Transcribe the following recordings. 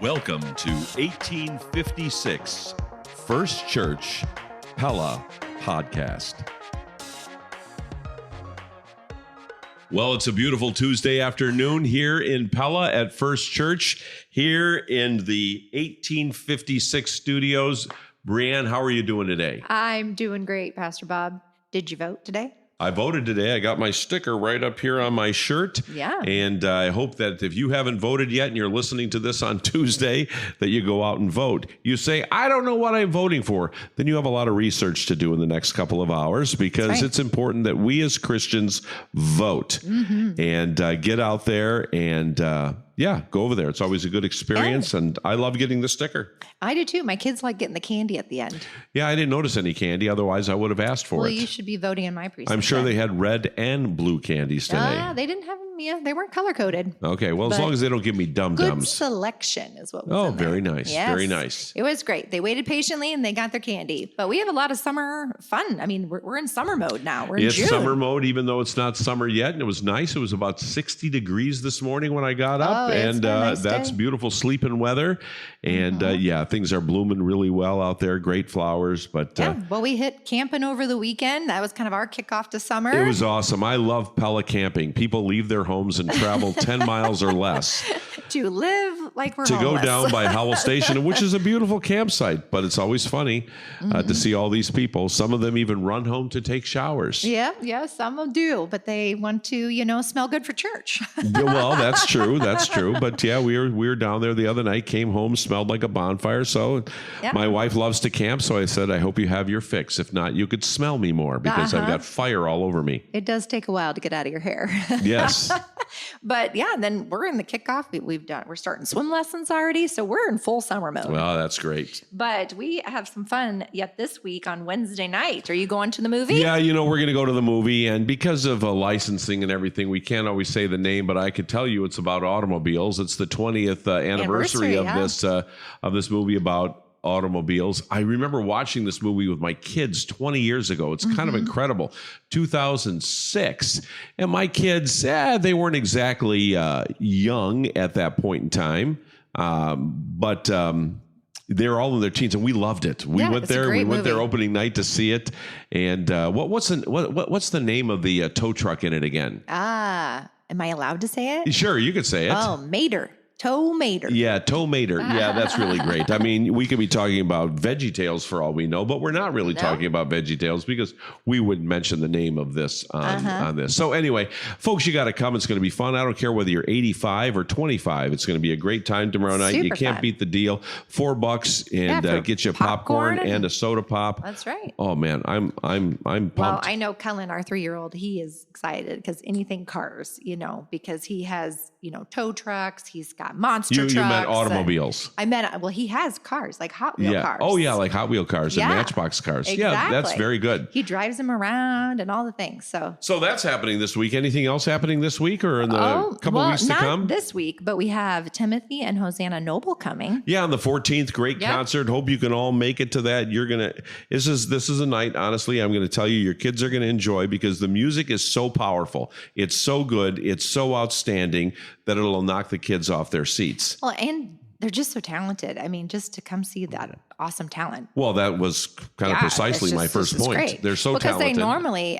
Welcome to 1856 First Church Pella Podcast. Well, it's a beautiful Tuesday afternoon here in Pella at First Church, here in the 1856 studios. Breanne, how are you doing today? I'm doing great, Pastor Bob. Did you vote today? I voted today. I got my sticker right up here on my shirt. Yeah. And I hope that if you haven't voted yet and you're listening to this on Tuesday, that you go out and vote. You say, I don't know what I'm voting for. Then you have a lot of research to do in the next couple of hours, because it's important that we as Christians vote and get out there and go over there. It's always a good experience, and I love getting the sticker. I do too. My kids like getting the candy at the end. Yeah, I didn't notice any candy. Otherwise, I would have asked for it. Well, you should be voting in my precinct. I'm sure they had red and blue candies today. They didn't have them. Yeah, they weren't color-coded. Okay, well, as long as they don't give me dum-dums. Good selection is what was in there. Very nice. Yes. Very nice. It was great. They waited patiently and they got their candy. But we have a lot of summer fun. I mean, we're in summer mode now. We're in June. It's summer mode, even though it's not summer yet. And it was nice. It was about 60 degrees this morning when I got up. And that's beautiful sleeping weather. And things are blooming really well out there. Great flowers. But well, we hit camping over the weekend. That was kind of our kickoff to summer. It was awesome. I love Pella camping. People leave their homes and travel 10 miles or less to live like we're to homeless. Go down by Howell Station, which is a beautiful campsite. But it's always funny to see all these people. Some of them even run home to take showers. Yeah, some do, but they want to, smell good for church. Well, that's true. That's true. But yeah, we were down there the other night, came home, smelled like a bonfire. So my wife loves to camp. So I said, I hope you have your fix. If not, you could smell me more, because I've got fire all over me. It does take a while to get out of your hair. Yes. But then we're in the kickoff. We're starting swim lessons already. So we're in full summer mode. Well, that's great. But we have some fun yet this week on Wednesday night. Are you going to the movie? Yeah, we're going to go to the movie. And because of licensing and everything, we can't always say the name, but I could tell you it's about automobiles. It's the 20th anniversary of this movie about automobiles. I remember watching this movie with my kids 20 years ago. It's kind of incredible. 2006. And my kids, they weren't exactly young at that point in time. But they're all in their teens, and we loved it. We went there. We went there opening night to see it. And what's the name of the tow truck in it again? Am I allowed to say it? Sure, you could say it. Oh, Mater. Tow Mater. Yeah, Tow Mater. Yeah, that's really great. I mean, we could be talking about Veggie Tales for all we know, but we're not really talking about Veggie Tales because we wouldn't mention the name of this on this. So anyway, folks, you got to come. It's going to be fun. I don't care whether you're 85 or 25. It's going to be a great time tomorrow night. You can't beat the deal. $4 and get you popcorn and a soda pop. That's right. Oh man, I'm pumped. Well, I know Kellen, our 3-year-old, he is excited because anything cars, because he has, tow trucks. He's got monster trucks. You meant automobiles. He has cars, like Hot Wheel cars. Oh, yeah, like Hot Wheel cars and Matchbox cars. Exactly. Yeah, that's very good. He drives them around and all the things. So that's happening this week. Anything else happening this week or in the couple weeks to come? Not this week, but we have Timothy and Hosanna Noble coming. Yeah, on the 14th, great concert. Hope you can all make it to that. This is a night, honestly, I'm going to tell you, your kids are going to enjoy, because the music is so powerful. It's so good. It's so outstanding that it'll knock the kids off their seats. Well, and they're just so talented. I mean, just to come see that awesome talent. Well, that was kind of precisely my first point. Great. They're so talented. Because they normally,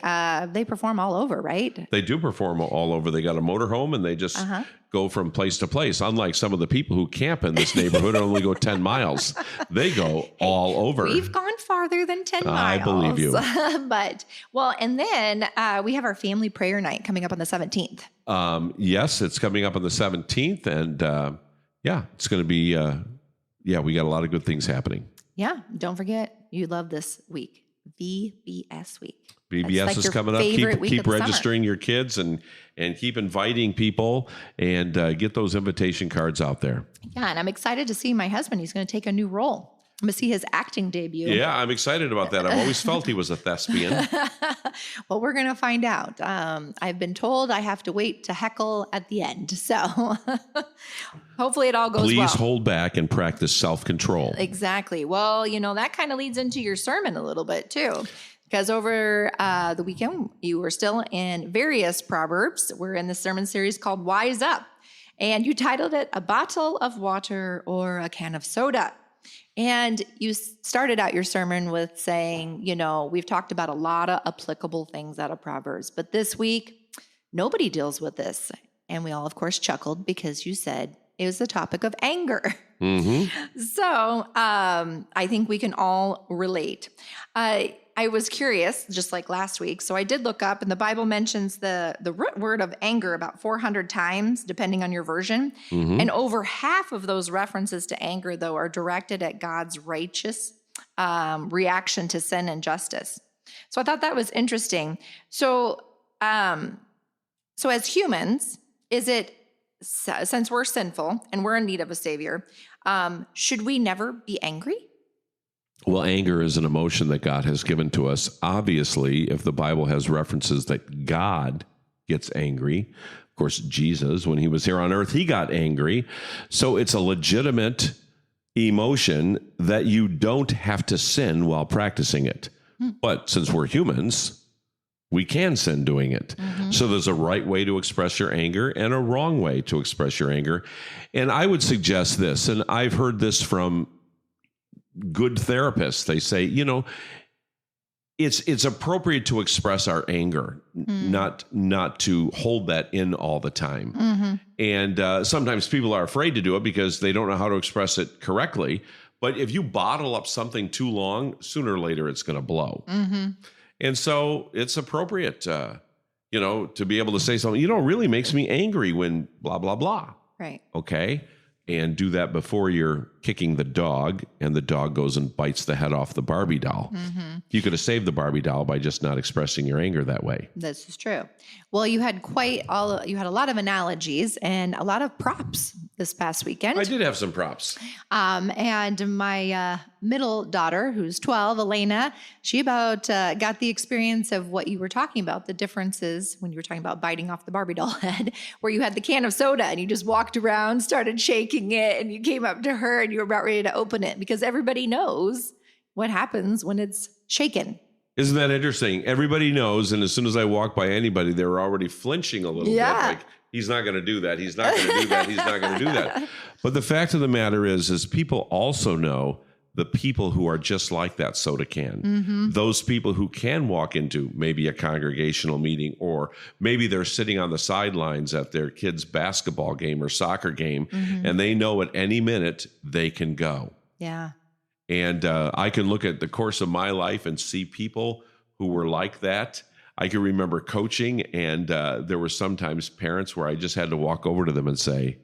they perform all over, right? They do perform all over. They got a motorhome and they just go from place to place. Unlike some of the people who camp in this neighborhood and only go 10 miles. They go all over. We've gone farther than 10 miles. I believe you. And then we have our family prayer night coming up on the 17th. Yes, it's coming up on the 17th. And it's going to be, we got a lot of good things happening. Yeah. Don't forget, you love this week, VBS week. VBS is coming up. Keep registering your kids and keep inviting people and get those invitation cards out there. Yeah. And I'm excited to see my husband. He's going to take a new role. I'm going to see his acting debut. Yeah, I'm excited about that. I've always felt he was a thespian. Well, we're going to find out. I've been told I have to wait to heckle at the end. So hopefully it all goes well. Please hold back and practice self-control. Exactly. Well, that kind of leads into your sermon a little bit too. Because over the weekend, you were still in various Proverbs. We're in the sermon series called Wise Up. And you titled it A Bottle of Water or a Can of Soda. And you started out your sermon with saying, we've talked about a lot of applicable things out of Proverbs, but this week, nobody deals with this. And we all, of course, chuckled because you said it was the topic of anger. Mm-hmm. So I think we can all relate. I was curious, just like last week. So I did look up, and the Bible mentions the root word of anger about 400 times, depending on your version. Mm-hmm. And over half of those references to anger, though, are directed at God's righteous reaction to sin and justice. So I thought that was interesting. So as humans, since we're sinful and we're in need of a savior, should we never be angry? Well, anger is an emotion that God has given to us. Obviously, if the Bible has references that God gets angry, of course, Jesus, when he was here on earth, he got angry. So it's a legitimate emotion that you don't have to sin while practicing it. But since we're humans, we can sin doing it. Mm-hmm. So there's a right way to express your anger and a wrong way to express your anger. And I would suggest this, and I've heard this from good therapists. They say, it's appropriate to express our anger, not to hold that in all the time. Mm-hmm. And sometimes people are afraid to do it because they don't know how to express it correctly. But if you bottle up something too long, sooner or later it's going to blow. Mm-hmm. And so it's appropriate, to be able to say something, really makes me angry when blah, blah, blah. Right. Okay. And do that before you're kicking the dog and the dog goes and bites the head off the Barbie doll. Mm-hmm. You could have saved the Barbie doll by just not expressing your anger that way. This is true. Well, you had you had a lot of analogies and a lot of props this past weekend. I did have some props. And my middle daughter, who's 12, Elena, she about got the experience of what you were talking about, the differences when you were talking about biting off the Barbie doll head, where you had the can of soda and you just walked around, started shaking it, and you came up to her and you were about ready to open it because everybody knows what happens when it's shaken. Isn't that interesting? Everybody knows, and as soon as I walk by anybody, they're already flinching a little bit. Like, he's not going to do that. He's not going to do that. He's not going to do that. But the fact of the matter is people also know the people who are just like that soda can. Mm-hmm. Those people who can walk into maybe a congregational meeting, or maybe they're sitting on the sidelines at their kid's basketball game or soccer game, mm-hmm. and they know at any minute they can go. Yeah. And I can look at the course of my life and see people who were like that. I can remember coaching, and there were sometimes parents where I just had to walk over to them and say,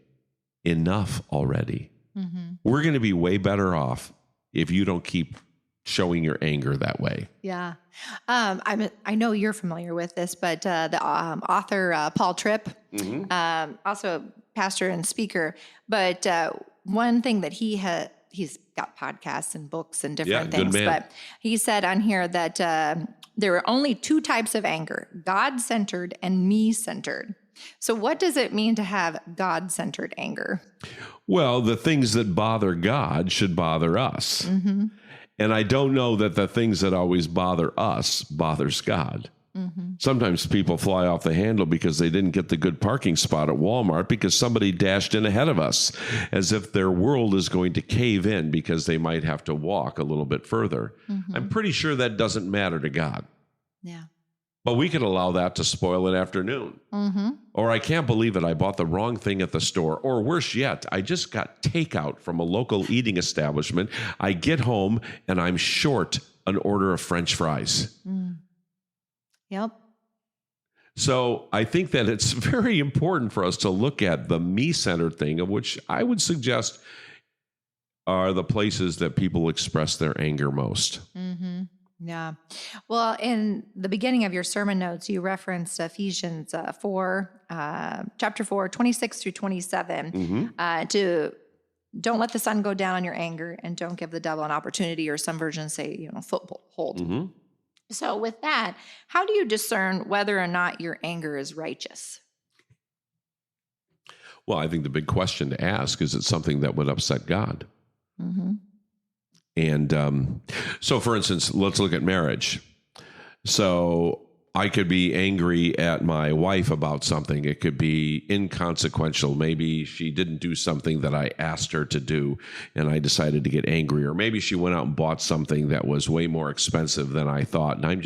enough already. Mm-hmm. We're going to be way better off if you don't keep showing your anger that way. Yeah. I know you're familiar with this, but the author, Paul Tripp, mm-hmm. Also pastor and speaker, but one thing that he's got podcasts and books and different things, but he said on here that there are only two types of anger, God-centered and me-centered. So what does it mean to have God-centered anger? Well, the things that bother God should bother us. Mm-hmm. And I don't know that the things that always bother us bothers God. Mm-hmm. Sometimes people fly off the handle because they didn't get the good parking spot at Walmart because somebody dashed in ahead of us, as if their world is going to cave in because they might have to walk a little bit further. Mm-hmm. I'm pretty sure that doesn't matter to God. Yeah. But we could allow that to spoil an afternoon. Mm-hmm. Or I can't believe it, I bought the wrong thing at the store. Or worse yet, I just got takeout from a local eating establishment. I get home and I'm short an order of French fries. Mm. Yep. So I think that it's very important for us to look at the me-centered thing, of which I would suggest are the places that people express their anger most. Mm-hmm. Yeah. Well, in the beginning of your sermon notes, you referenced Ephesians 4, chapter 4, 26 through 27, mm-hmm. To don't let the sun go down on your anger and don't give the devil an opportunity, or some versions say, foothold. Mm-hmm. So with that, how do you discern whether or not your anger is righteous? Well, I think the big question to ask is it something that would upset God? Mm-hmm. And so, for instance, let's look at marriage. So I could be angry at my wife about something. It could be inconsequential. Maybe she didn't do something that I asked her to do, and I decided to get angry. Or maybe she went out and bought something that was way more expensive than I thought, and I'm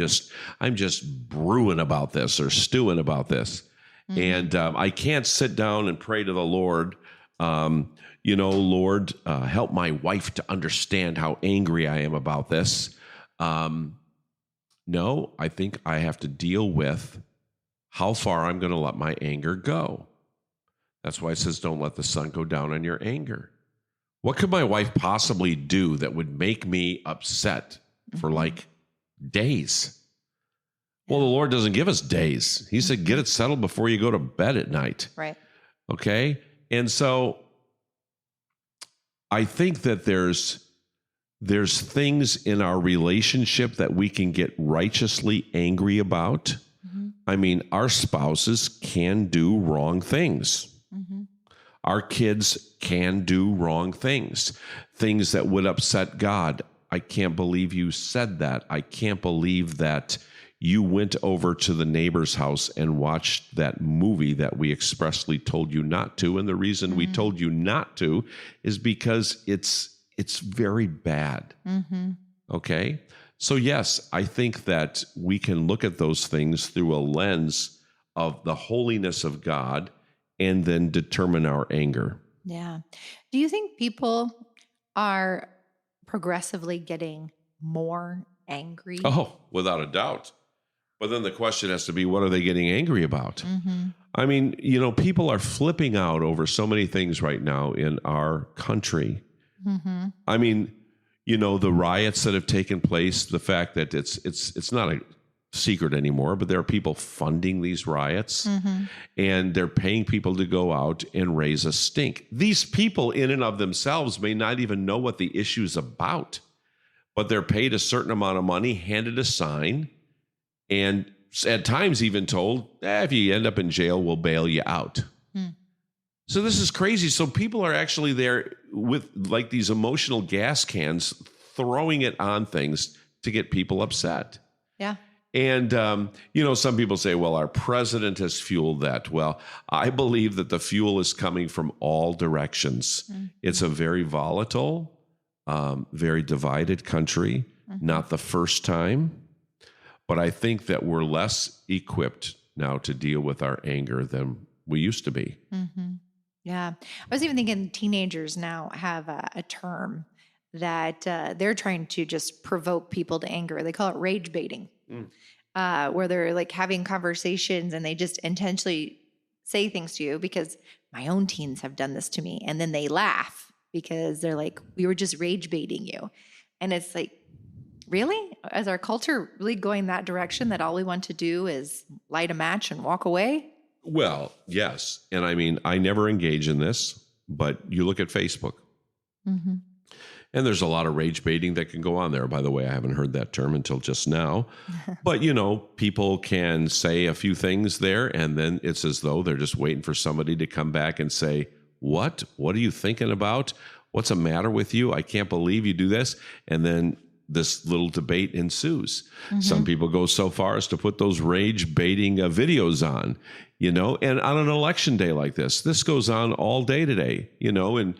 just brewing about this or stewing about this. Mm-hmm. And I can't sit down and pray to the Lord, Lord, help my wife to understand how angry I am about this. No, I think I have to deal with how far I'm going to let my anger go. That's why it says, don't let the sun go down on your anger. What could my wife possibly do that would make me upset for like days? Well, the Lord doesn't give us days. He said, get it settled before you go to bed at night. Right. Okay. And so I think that there's things in our relationship that we can get righteously angry about. Mm-hmm. I mean, our spouses can do wrong things. Mm-hmm. Our kids can do wrong things that would upset God. I can't believe you said that. I can't believe that you went over to the neighbor's house and watched that movie that we expressly told you not to. And the reason we told you not to is because it's very bad. Mm-hmm. Okay? So yes, I think that we can look at those things through a lens of the holiness of God and then determine our anger. Yeah. Do you think people are progressively getting more angry? Oh, without a doubt. But then the question has to be, what are they getting angry about? Mm-hmm. I mean, people are flipping out over so many things right now in our country. Mm-hmm. I mean, the riots that have taken place, the fact that it's not a secret anymore, but there are people funding these riots, and they're paying people to go out and raise a stink. These people in and of themselves may not even know what the issue's about, but they're paid a certain amount of money, handed a sign, and at times even told, if you end up in jail, we'll bail you out. So this is crazy. So people are actually there with like these emotional gas cans, throwing it on things to get people upset. Yeah. And, some people say, well, our president has fueled that. Well, I believe that the fuel is coming from all directions. Mm-hmm. It's a very volatile, very divided country, not the first time. But I think that we're less equipped now to deal with our anger than we used to be. Mm-hmm. Yeah. I was even thinking teenagers now have a term that they're trying to just provoke people to anger. They call it rage baiting, where they're like having conversations and they just intentionally say things to you, because my own teens have done this to me. And then they laugh because they're like, we were just rage baiting you. And it's like, really? Is our culture really going that direction, that all we want to do is light a match and walk away? Well, yes. And I mean, I never engage in this, but you look at Facebook. Mm-hmm. And there's a lot of rage baiting that can go on there. By the way, I haven't heard that term until just now. But, people can say a few things there, and then it's as though they're just waiting for somebody to come back and say, what? What are you thinking about? What's the matter with you? I can't believe you do this. And then this little debate ensues. Mm-hmm. Some people go so far as to put those rage baiting videos on, and on an election day like this goes on all day today, and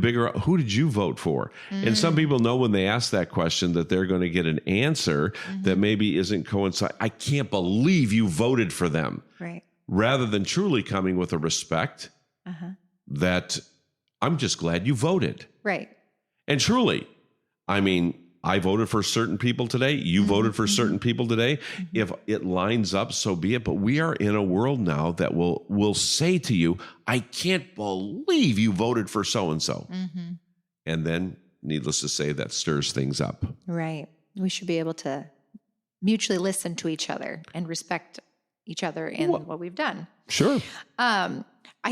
bigger, who did you vote for? Mm-hmm. And some people know when they ask that question that they're going to get an answer that maybe isn't coincide. I can't believe you voted for them. Right. Rather than truly coming with a respect that I'm just glad you voted. Right. And truly, I mean, I voted for certain people today. You voted for certain people today. If it lines up, so be it. But we are in a world now that will say to you, I can't believe you voted for so-and-so. Mm-hmm. And then, needless to say, that stirs things up. Right. We should be able to mutually listen to each other and respect each other in what we've done. Sure. I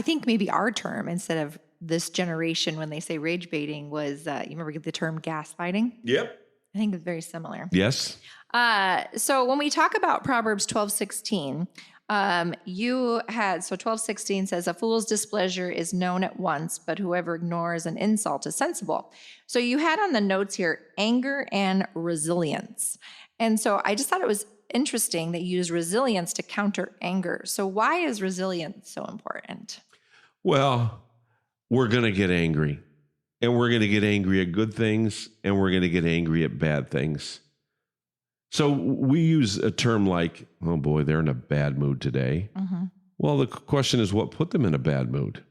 think maybe our term, instead of this generation, when they say rage baiting, was, you remember the term gaslighting? Yep. I think it's very similar. Yes. So when we talk about Proverbs 12:16, 12:16 says, a fool's displeasure is known at once, but whoever ignores an insult is sensible. So you had on the notes here, anger and resilience. And so I just thought it was interesting that you use resilience to counter anger. So why is resilience so important? Well, we're going to get angry. And we're going to get angry at good things, and we're going to get angry at bad things. So we use a term like, oh boy, they're in a bad mood today. Mm-hmm. Well, the question is, what put them in a bad mood?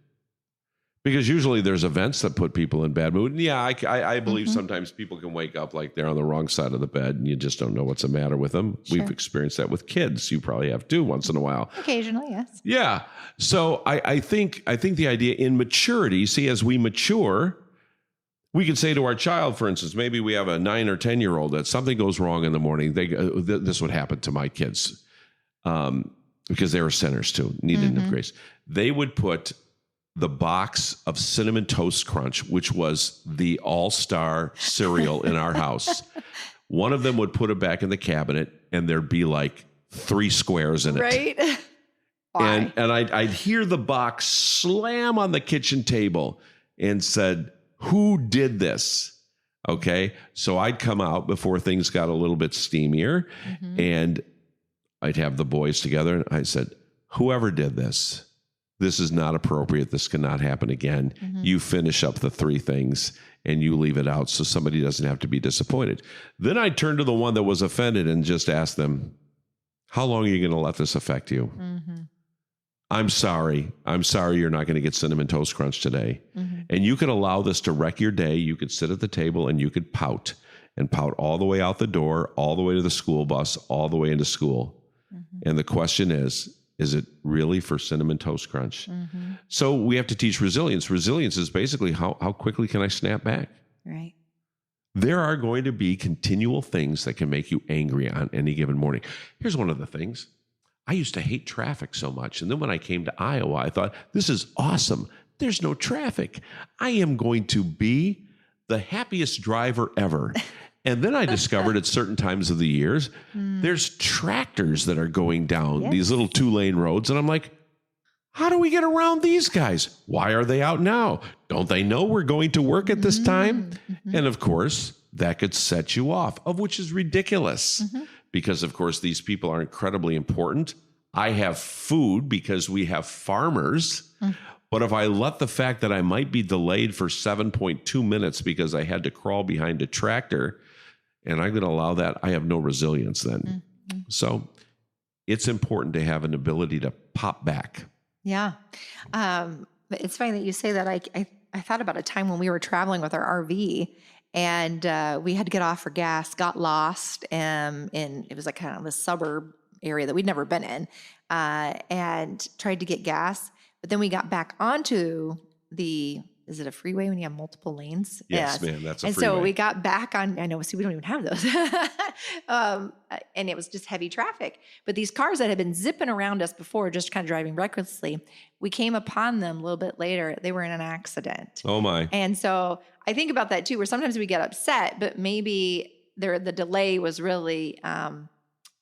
Because usually there's events that put people in bad mood. And yeah, I believe sometimes people can wake up like they're on the wrong side of the bed and you just don't know what's the matter with them. Sure. We've experienced that with kids. You probably have too once in a while. Occasionally, yes. Yeah. So I think the idea in maturity, see, as we mature, we can say to our child, for instance, maybe we have a 9 or 10-year-old that something goes wrong in the morning. This would happen to my kids because they were sinners too, needed of grace. They would put the box of Cinnamon Toast Crunch, which was the all-star cereal in our house. One of them would put it back in the cabinet, and there'd be like 3 squares in it. Right? Why? And I'd hear the box slam on the kitchen table and said, "Who did this?" Okay. So I'd come out before things got a little bit steamier, and I'd have the boys together, and I said, "Whoever did this, this is not appropriate. This cannot happen again. You finish up the 3 things and you leave it out so somebody doesn't have to be disappointed." Then I'd turn to the one that was offended and just ask them, "How long are you going to let this affect you?" I'm sorry you're not going to get Cinnamon Toast Crunch today. And you could allow this to wreck your day. You could sit at the table and you could pout all the way out the door, all the way to the school bus, all the way into school. And the question is it really for Cinnamon Toast Crunch? So we have to teach resilience. Resilience is basically how quickly can I snap back? Right. There are going to be continual things that can make you angry on any given morning. Here's one of the things. I used to hate traffic so much. And then when I came to Iowa, I thought, this is awesome. There's no traffic. I am going to be the happiest driver ever. And then I discovered at certain times of the years, there's tractors that are going down these little 2-lane roads. And I'm like, how do we get around these guys? Why are they out now? Don't they know we're going to work at this time? And of course, that could set you off, of which is ridiculous. Because, of course, these people are incredibly important. I have food because we have farmers. But if I let the fact that I might be delayed for 7.2 minutes because I had to crawl behind a tractor, and I'm going to allow that, I have no resilience then. So it's important to have an ability to pop back. Yeah. It's funny that you say that. I thought about a time when we were traveling with our RV, and we had to get off for gas, got lost in it was like kind of a suburb area that we'd never been in, and tried to get gas. But then we got back onto is it a freeway when you have multiple lanes? Yes, man, that's a and freeway. So we got back on, I know, see, we don't even have those. And it was just heavy traffic. But these cars that had been zipping around us before, just kind of driving recklessly, we came upon them a little bit later. They were in an accident. Oh, my. And so I think about that too, where sometimes we get upset, but maybe the delay was really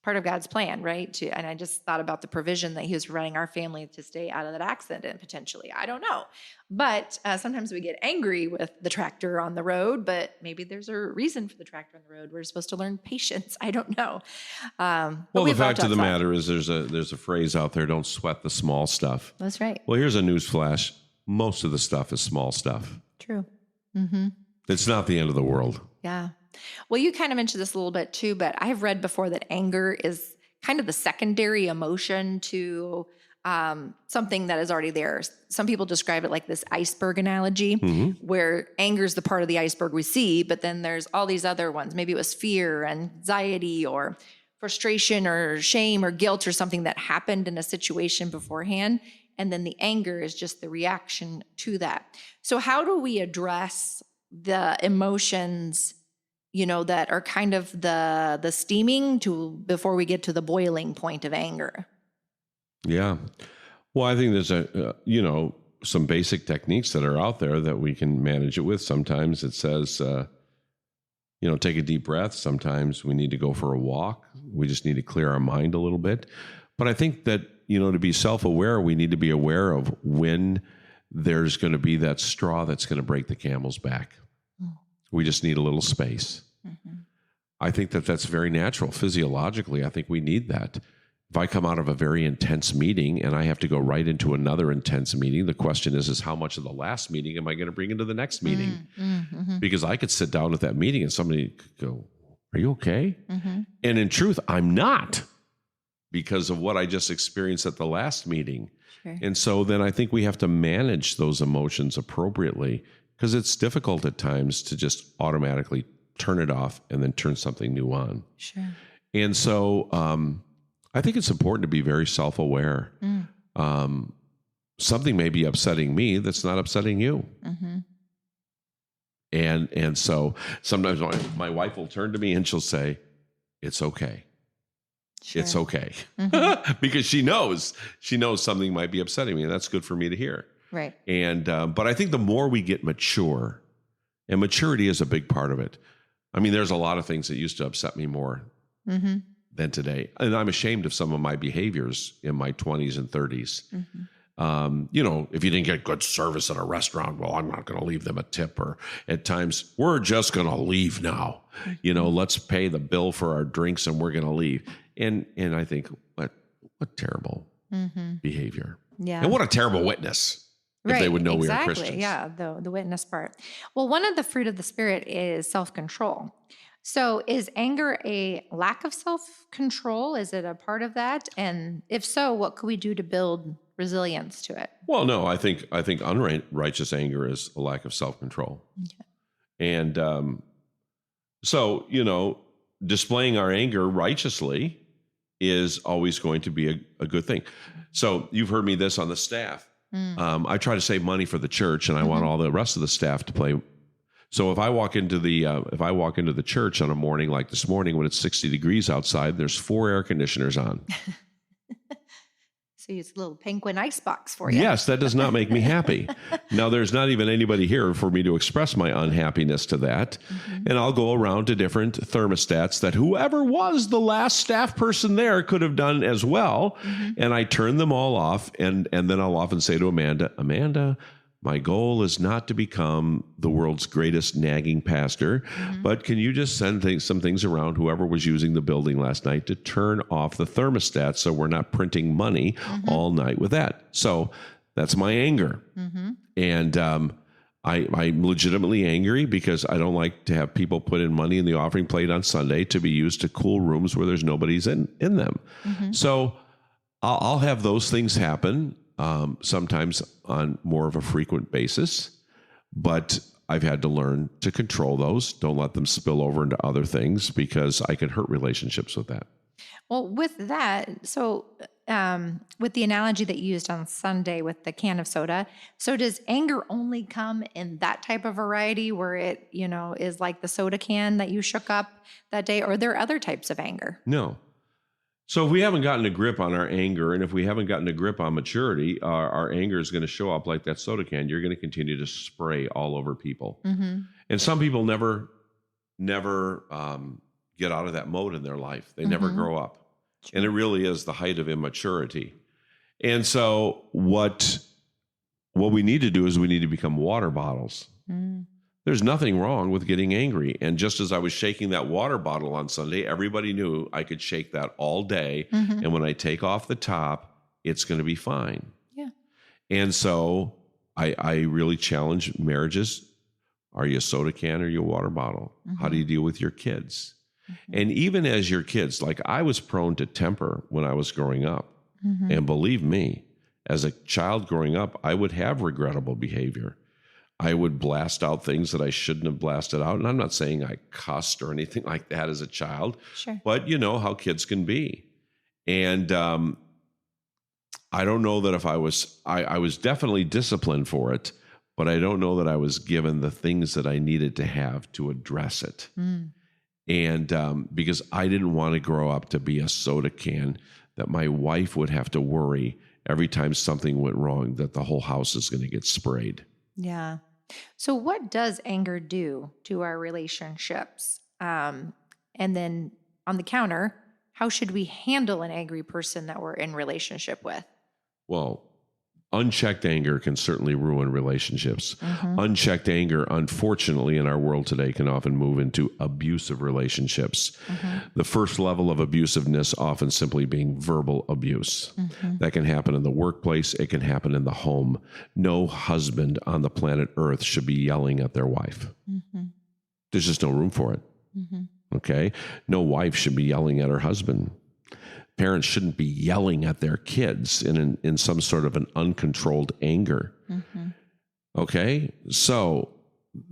part of God's plan, right? And I just thought about the provision that he was providing our family to stay out of that accident potentially. I don't know. But sometimes we get angry with the tractor on the road, but maybe there's a reason for the tractor on the road. We're supposed to learn patience. I don't know. Well, the fact of the matter is there's a phrase out there, don't sweat the small stuff. That's right. Well, here's a news flash. Most of the stuff is small stuff. True. It's not the end of the world. Yeah. Well, you kind of mentioned this a little bit too, but I've read before that anger is kind of the secondary emotion to something that is already there. Some people describe it like this iceberg analogy, where anger is the part of the iceberg we see, but then there's all these other ones. Maybe it was fear, anxiety, or frustration, or shame, or guilt, or something that happened in a situation beforehand. And then the anger is just the reaction to that. So how do we address the emotions, that are kind of the steaming before we get to the boiling point of anger? Yeah. Well, I think there's some basic techniques that are out there that we can manage it with. Sometimes it says, take a deep breath. Sometimes we need to go for a walk. We just need to clear our mind a little bit. But I think that, to be self-aware, we need to be aware of when there's going to be that straw that's going to break the camel's back. We just need a little space. I think that that's very natural. Physiologically, I think we need that. If I come out of a very intense meeting and I have to go right into another intense meeting, the question is how much of the last meeting am I going to bring into the next meeting? Because I could sit down at that meeting and somebody could go, "Are you okay?" And in truth, I'm not, because of what I just experienced at the last meeting. Sure. And so then I think we have to manage those emotions appropriately, because it's difficult at times to just automatically turn it off and then turn something new on. Sure. And so I think it's important to be very self-aware. Something may be upsetting me that's not upsetting you. And so sometimes my wife will turn to me and she'll say, "It's okay." Sure. It's okay. Because she knows something might be upsetting me, and that's good for me to hear. Right. And but I think the more we get mature, and maturity is a big part of it. I mean, there's a lot of things that used to upset me more than today. And I'm ashamed of some of my behaviors in my 20s and 30s. If you didn't get good service at a restaurant, well, I'm not going to leave them a tip. Or at times, we're just going to leave now. Let's pay the bill for our drinks and we're going to leave. And I think, what terrible behavior. Yeah. And what a terrible witness. If they would know we are Christians. Yeah, the witness part. Well, one of the fruit of the Spirit is self-control. So is anger a lack of self-control? Is it a part of that? And if so, what could we do to build resilience to it? Well, no, I think unrighteous anger is a lack of self-control. Okay. And so, displaying our anger righteously is always going to be a good thing. So you've heard me this on the staff. I try to save money for the church, and I want all the rest of the staff to play. So if I walk into the church on a morning like this morning when it's 60 degrees outside, there's 4 air conditioners on. So use a little penguin icebox for you. Yes, that does not make me happy. Now, there's not even anybody here for me to express my unhappiness to that. And I'll go around to different thermostats that whoever was the last staff person there could have done as well. And I turn them all off. And then I'll often say to Amanda, my goal is not to become the world's greatest nagging pastor, but can you just send some things around, whoever was using the building last night, to turn off the thermostat so we're not printing money all night with that. So that's my anger. And I'm legitimately angry because I don't like to have people put in money in the offering plate on Sunday to be used to cool rooms where there's nobody's in them. So I'll have those things happen. Sometimes on more of a frequent basis, but I've had to learn to control those. Don't let them spill over into other things because I can hurt relationships with that. Well, with that, so with the analogy that you used on Sunday with the can of soda, so does anger only come in that type of variety where it, is like the soda can that you shook up that day, or are there other types of anger? No. So if we haven't gotten a grip on our anger, and if we haven't gotten a grip on maturity, our anger is going to show up like that soda can. You're going to continue to spray all over people. And some people never get out of that mode in their life. They never grow up. And it really is the height of immaturity. And so what we need to do is we need to become water bottles. There's nothing wrong with getting angry. And just as I was shaking that water bottle on Sunday, everybody knew I could shake that all day. And when I take off the top, it's going to be fine. Yeah. And so I really challenge marriages. Are you a soda can or are you a water bottle? How do you deal with your kids? And even as your kids, like I was prone to temper when I was growing up. And believe me, as a child growing up, I would have regrettable behavior. I would blast out things that I shouldn't have blasted out. And I'm not saying I cussed or anything like that as a child, but you know how kids can be. And I don't know that if I was definitely disciplined for it, but I don't know that I was given the things that I needed to have to address it. And because I didn't want to grow up to be a soda can that my wife would have to worry every time something went wrong that the whole house is going to get sprayed. Yeah. So what does anger do to our relationships? And then on the counter, how should we handle an angry person that we're in relationship with? Well, Unchecked anger can certainly ruin relationships. Unchecked anger, unfortunately, in our world today, can often move into abusive relationships. The first level of abusiveness often simply being verbal abuse. That can happen in the workplace. It can happen in the home. No husband on the planet Earth should be yelling at their wife. There's just no room for it. Okay? No wife should be yelling at her husband. Parents shouldn't be yelling at their kids in some sort of an uncontrolled anger. Okay? So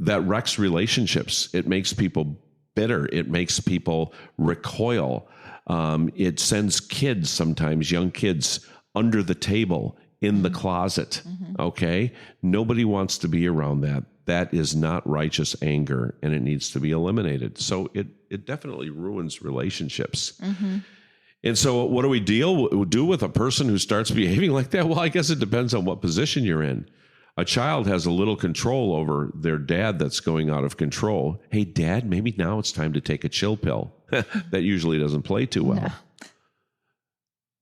that wrecks relationships. It makes people bitter. It makes people recoil. It sends kids, sometimes young kids, under the table, in the closet. Okay? Nobody wants to be around that. That is not righteous anger, and it needs to be eliminated. So it definitely ruins relationships. And so what do we do with a person who starts behaving like that? Well, I guess it depends on what position you're in. A child has a little control over their dad that's going out of control. Hey, Dad, maybe now it's time to take a chill pill. That usually doesn't play too well. No.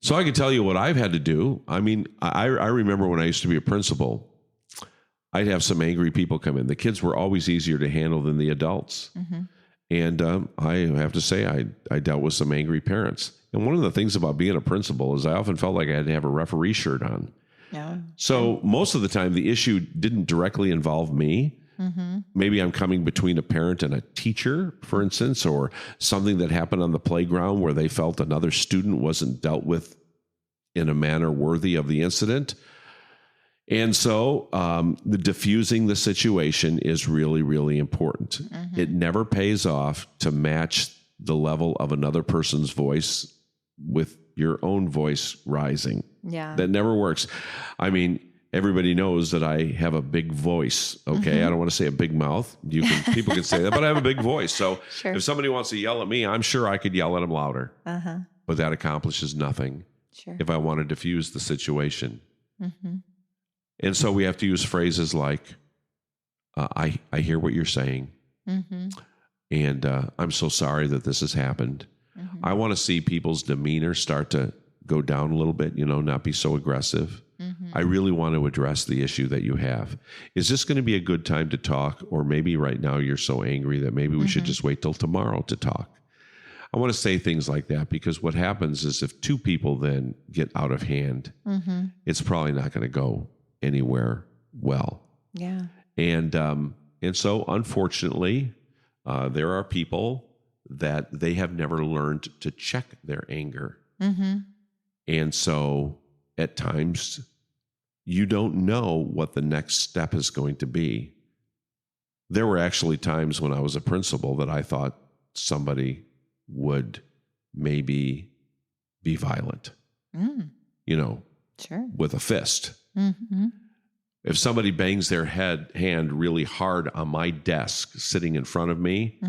So I can tell you what I've had to do. I mean, I remember when I used to be a principal, I'd have some angry people come in. The kids were always easier to handle than the adults. And I have to say, I dealt with some angry parents. And one of the things about being a principal is I often felt like I had to have a referee shirt on. Yeah. So most of the time, the issue didn't directly involve me. Maybe I'm coming between a parent and a teacher, for instance, or something that happened on the playground where they felt another student wasn't dealt with in a manner worthy of the incident. And so the diffusing the situation is really, really important. It never pays off to match the level of another person's voice with your own voice rising. Yeah. That never works. I mean, everybody knows that I have a big voice. Okay. I don't want to say a big mouth. People can say that, but I have a big voice. So if somebody wants to yell at me, I'm sure I could yell at them louder. But that accomplishes nothing if I want to diffuse the situation. And so we have to use phrases like, I hear what you're saying. And I'm so sorry that this has happened. I want to see people's demeanor start to go down a little bit, not be so aggressive. I really want to address the issue that you have. Is this going to be a good time to talk? Or maybe right now you're so angry that maybe we should just wait till tomorrow to talk. I want to say things like that because what happens is if two people then get out of hand, it's probably not going to go anywhere well. Yeah. And so unfortunately, there are people that they have never learned to check their anger. And so at times you don't know what the next step is going to be. There were actually times when I was a principal that I thought somebody would maybe be violent, with a fist. If somebody bangs their hand really hard on my desk sitting in front of me,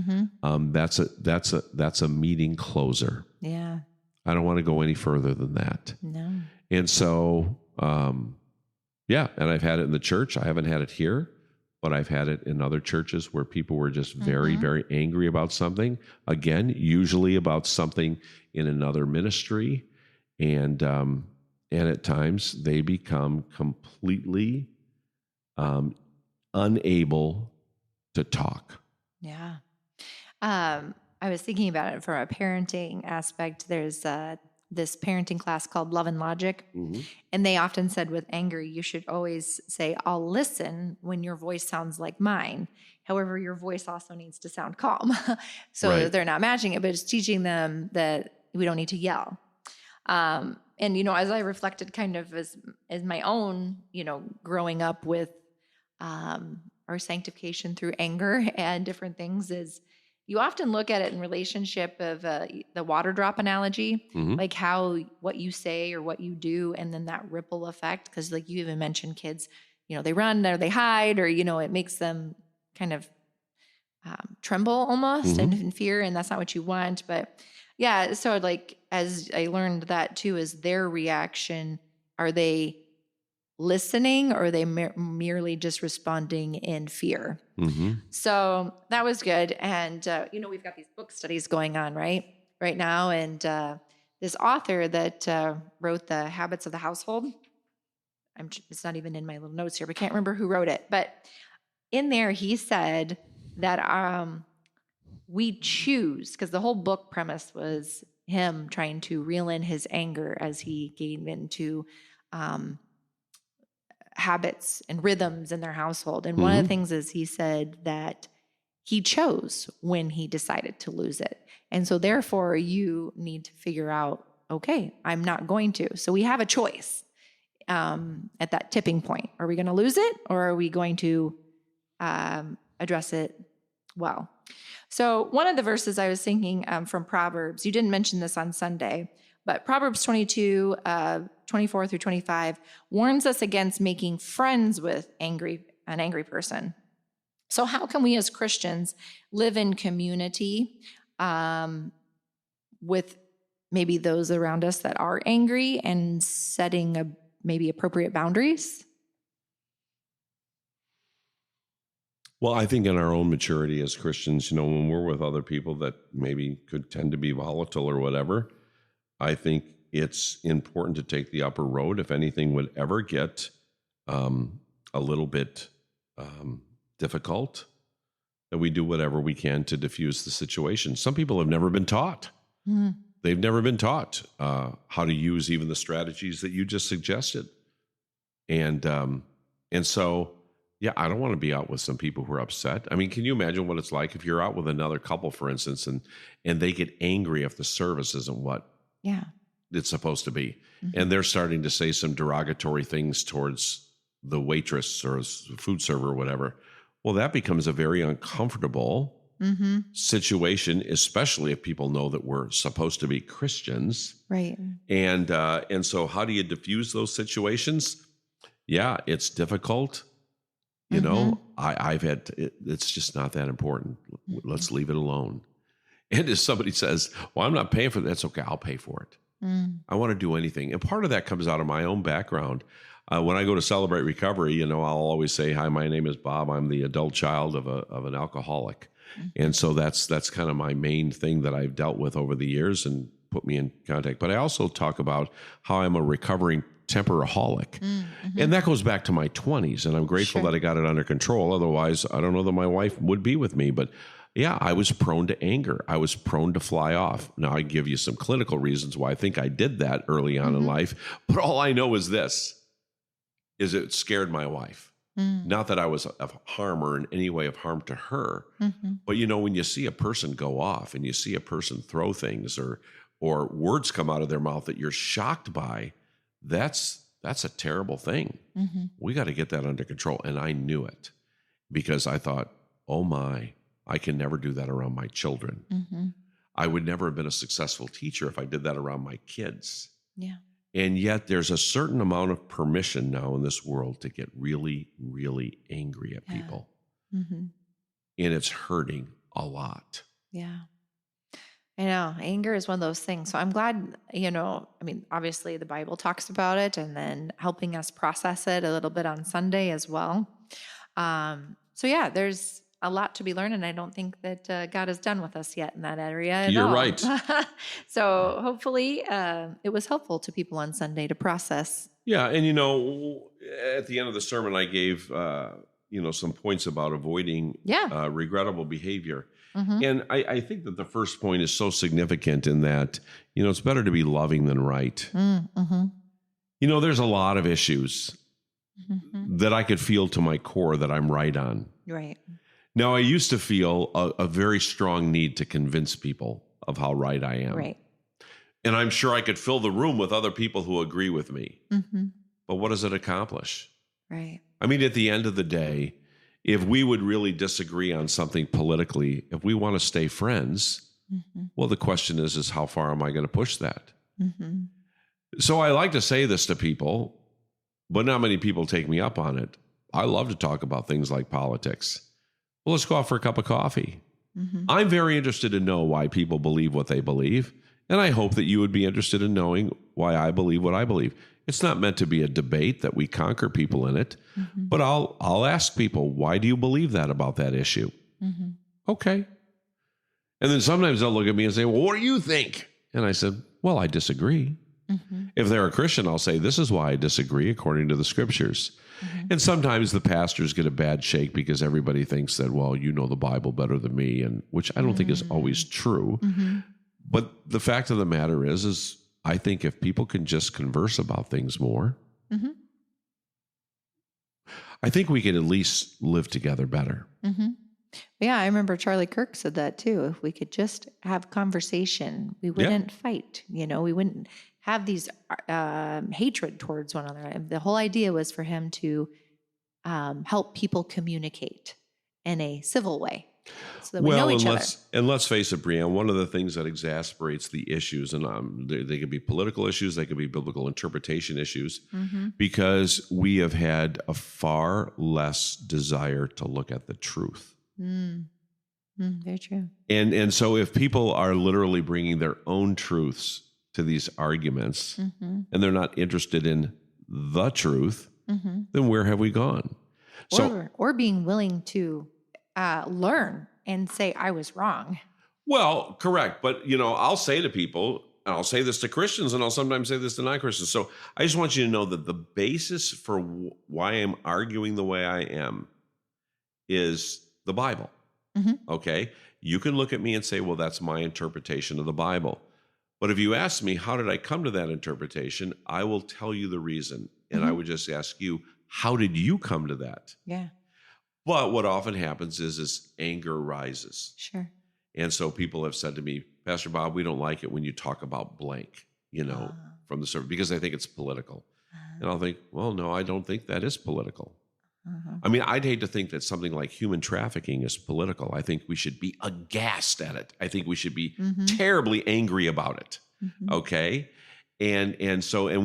that's a meeting closer. Yeah. I don't want to go any further than that. No. And so, and I've had it in the church. I haven't had it here, but I've had it in other churches where people were just very, very angry about something. Again, usually about something in another ministry. And at times they become completely unable to talk. Yeah. I was thinking about it from a parenting aspect. There's this parenting class called Love and Logic. And they often said with anger, you should always say, I'll listen when your voice sounds like mine. However, your voice also needs to sound calm. So they're not matching it, but it's teaching them that we don't need to yell. And, as I reflected kind of as my own, growing up with our sanctification through anger and different things is you often look at it in relationship of the water drop analogy, like what you say or what you do, and then that ripple effect. Because like you even mentioned kids, they run or they hide or, it makes them kind of tremble almost and in fear. And that's not what you want. But yeah, so like as I learned that too, is their reaction, are they listening or are they merely just responding in fear? So that was good. And, we've got these book studies going on right now. And this author that wrote The Habits of the Household, it's not even in my little notes here, but I can't remember who wrote it. But in there, he said that we choose, because the whole book premise was him trying to reel in his anger as he gave into habits and rhythms in their household. And one of the things is he said that he chose when he decided to lose it. And so therefore you need to figure out, okay, I'm not going to. So we have a choice at that tipping point. Are we going to lose it, or are we going to address it well? So one of the verses I was thinking from Proverbs, you didn't mention this on Sunday, but Proverbs 22, 24 through 25 warns us against making friends with an angry person. So how can we as Christians live in community with maybe those around us that are angry and setting maybe appropriate boundaries? Well, I think in our own maturity as Christians, when we're with other people that maybe could tend to be volatile or whatever, I think it's important to take the upper road. If anything would ever get a little bit difficult, that we do whatever we can to diffuse the situation. Some people have never been taught. They've never been taught how to use even the strategies that you just suggested. And so, yeah, I don't want to be out with some people who are upset. I mean, can you imagine what it's like if you're out with another couple, for instance, and they get angry if the service isn't what it's supposed to be. And they're starting to say some derogatory things towards the waitress or food server or whatever. Well, that becomes a very uncomfortable situation, especially if people know that we're supposed to be Christians. Right. And so how do you diffuse those situations? Yeah, it's difficult. I've had, it's just not that important. Let's leave it alone. And if somebody says, well, I'm not paying for that, that's okay, I'll pay for it. I want to do anything. And part of that comes out of my own background. When I go to Celebrate Recovery, I'll always say, hi, my name is Bob. I'm the adult child of an alcoholic. And so that's kind of my main thing that I've dealt with over the years and put me in contact. But I also talk about how I'm a recovering temperaholic. And that goes back to my 20s. And I'm grateful that I got it under control. Otherwise, I don't know that my wife would be with me. But yeah, I was prone to anger. I was prone to fly off. Now, I give you some clinical reasons why I think I did that early on in life. But all I know is this, is it scared my wife. Not that I was of harm or in any way of harm to her. But, when you see a person go off and you see a person throw things or words come out of their mouth that you're shocked by, that's a terrible thing. We got to get that under control. And I knew it because I thought, oh my, I can never do that around my children. I would never have been a successful teacher if I did that around my kids. Yeah. And yet there's a certain amount of permission now in this world to get really, really angry at people. And it's hurting a lot. Yeah. I know. Anger is one of those things. So I'm glad, obviously the Bible talks about it and then helping us process it a little bit on Sunday as well. So yeah, there's a lot to be learned, and I don't think that God is done with us yet in that area at You're all. right. So hopefully it was helpful to people on Sunday to process. Yeah, and at the end of the sermon, I gave some points about avoiding regrettable behavior. And I think that the first point is so significant in that, it's better to be loving than right. There's a lot of issues that I could feel to my core that I'm right on. Right. Now, I used to feel a very strong need to convince people of how right I am. Right. And I'm sure I could fill the room with other people who agree with me. But what does it accomplish? Right. I mean, at the end of the day, if we would really disagree on something politically, if we want to stay friends, well, the question is how far am I going to push that? So I like to say this to people, but not many people take me up on it. I love to talk about things like politics. Well, let's go out for a cup of coffee. I'm very interested to know why people believe what they believe, and I hope that you would be interested in knowing why I believe what I believe. It's not meant to be a debate that we conquer people in it, but I'll ask people, why do you believe that about that issue? Okay. And then sometimes they'll look at me and say, well, what do you think? And I said, well, I disagree. If they're a Christian, I'll say, this is why I disagree according to the scriptures. And sometimes the pastors get a bad shake because everybody thinks that, well, you know the Bible better than me, and which I don't think is always true. But the fact of the matter is I think if people can just converse about things more, I think we can at least live together better. Yeah, I remember Charlie Kirk said that too. If we could just have conversation, we wouldn't fight. We wouldn't have these hatred towards one another. The whole idea was for him to help people communicate in a civil way, so that we know each other. And let's face it, Breanne, one of the things that exasperates the issues, and they could be political issues, they could be biblical interpretation issues, because we have had a far less desire to look at the truth. Very true. And so if people are literally bringing their own truths to these arguments, and they're not interested in the truth, then where have we gone? Or being willing to learn and say, I was wrong. Well, correct. But, I'll say to people, and I'll say this to Christians, and I'll sometimes say this to non-Christians. So I just want you to know that the basis for why I'm arguing the way I am is the Bible. Okay? You can look at me and say, well, that's my interpretation of the Bible. But if you ask me, how did I come to that interpretation? I will tell you the reason. And I would just ask you, how did you come to that? Yeah. But what often happens is anger rises. Sure. And so people have said to me, Pastor Bob, we don't like it when you talk about blank, from the sermon, because they think it's political. And I'll think, well, no, I don't think that is political. I mean, I'd hate to think that something like human trafficking is political. I think we should be aghast at it. I think we should be terribly angry about it. Okay? And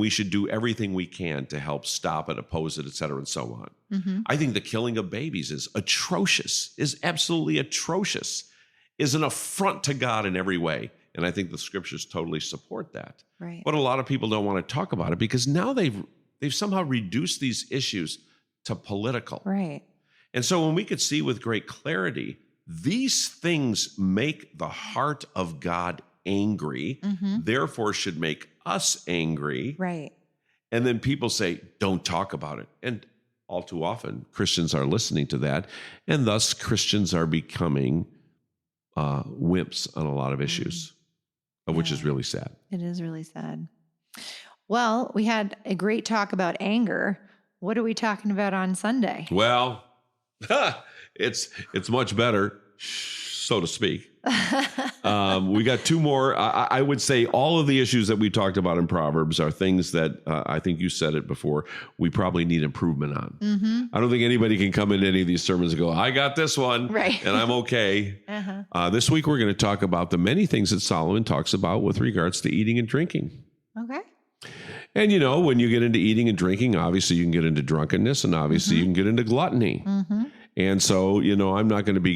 we should do everything we can to help stop it, oppose it, et cetera, and so on. I think the killing of babies is atrocious, is absolutely atrocious, is an affront to God in every way. And I think the scriptures totally support that. Right. But a lot of people don't want to talk about it because now they've somehow reduced these issues to political. Right. And so when we could see with great clarity, these things make the heart of God angry, therefore should make us angry. Right. And then people say, don't talk about it. And all too often, Christians are listening to that. And thus, Christians are becoming wimps on a lot of issues, which is really sad. It is really sad. Well, we had a great talk about anger. What are we talking about on Sunday? Well, it's much better, so to speak. We got two more. I would say all of the issues that we talked about in Proverbs are things that I think you said it before, we probably need improvement on. I don't think anybody can come into any of these sermons and go, I got this one, right, and I'm okay. This week, we're going to talk about the many things that Solomon talks about with regards to eating and drinking. Okay. And, when you get into eating and drinking, obviously you can get into drunkenness, and obviously you can get into gluttony. And so, I'm not going to be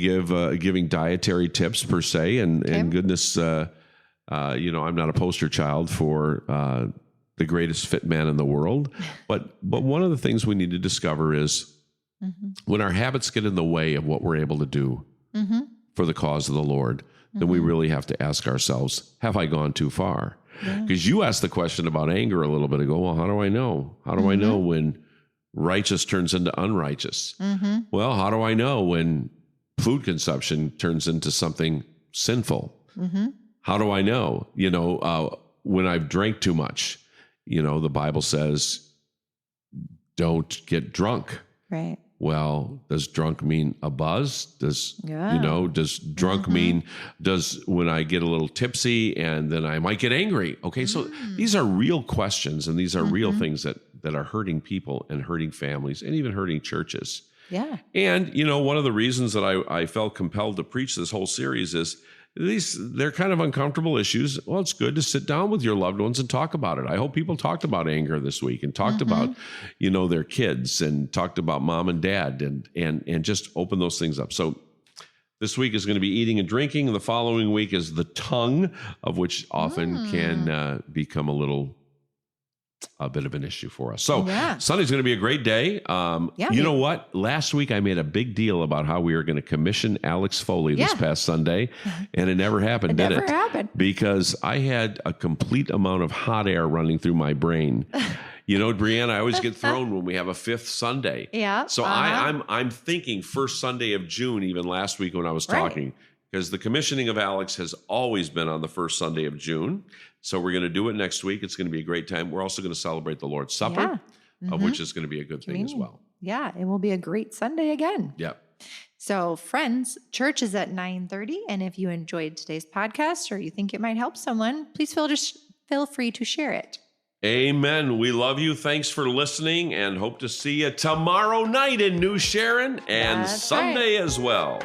giving dietary tips per se. And goodness, I'm not a poster child for the greatest fit man in the world. But one of the things we need to discover is when our habits get in the way of what we're able to do for the cause of the Lord, then we really have to ask ourselves, have I gone too far? Because you asked the question about anger a little bit ago. Well, how do I know? How do I know when righteous turns into unrighteous? Well, how do I know when food consumption turns into something sinful? How do I know? When I've drank too much, the Bible says, don't get drunk. Right. Well, does drunk mean a buzz? Does drunk mean, when I get a little tipsy and then I might get angry? Okay. So these are real questions, and these are real things that are hurting people and hurting families and even hurting churches. Yeah. And, one of the reasons that I felt compelled to preach this whole series is they're kind of uncomfortable issues. Well, it's good to sit down with your loved ones and talk about it. I hope people talked about anger this week and talked about, their kids, and talked about mom and dad, and just open those things up. So this week is going to be eating and drinking. And the following week is the tongue, of which often can become a little a bit of an issue for us. So Sunday's going to be a great day. You know what? Last week I made a big deal about how we were going to commission Alex Foley this past Sunday, and it never happened, did it? Never happened. Because I had a complete amount of hot air running through my brain. You know, Breanne, I always get thrown when we have a fifth Sunday. Yeah. So I'm thinking first Sunday of June, even last week when I was talking, because the commissioning of Alex has always been on the first Sunday of June. So we're going to do it next week. It's going to be a great time. We're also going to celebrate the Lord's Supper, which is going to be a good thing as well. Yeah, it will be a great Sunday again. Yep. So, friends, church is at 9:30. And if you enjoyed today's podcast or you think it might help someone, please feel free to share it. Amen. We love you. Thanks for listening and hope to see you tomorrow night in New Sharon and Sunday as well.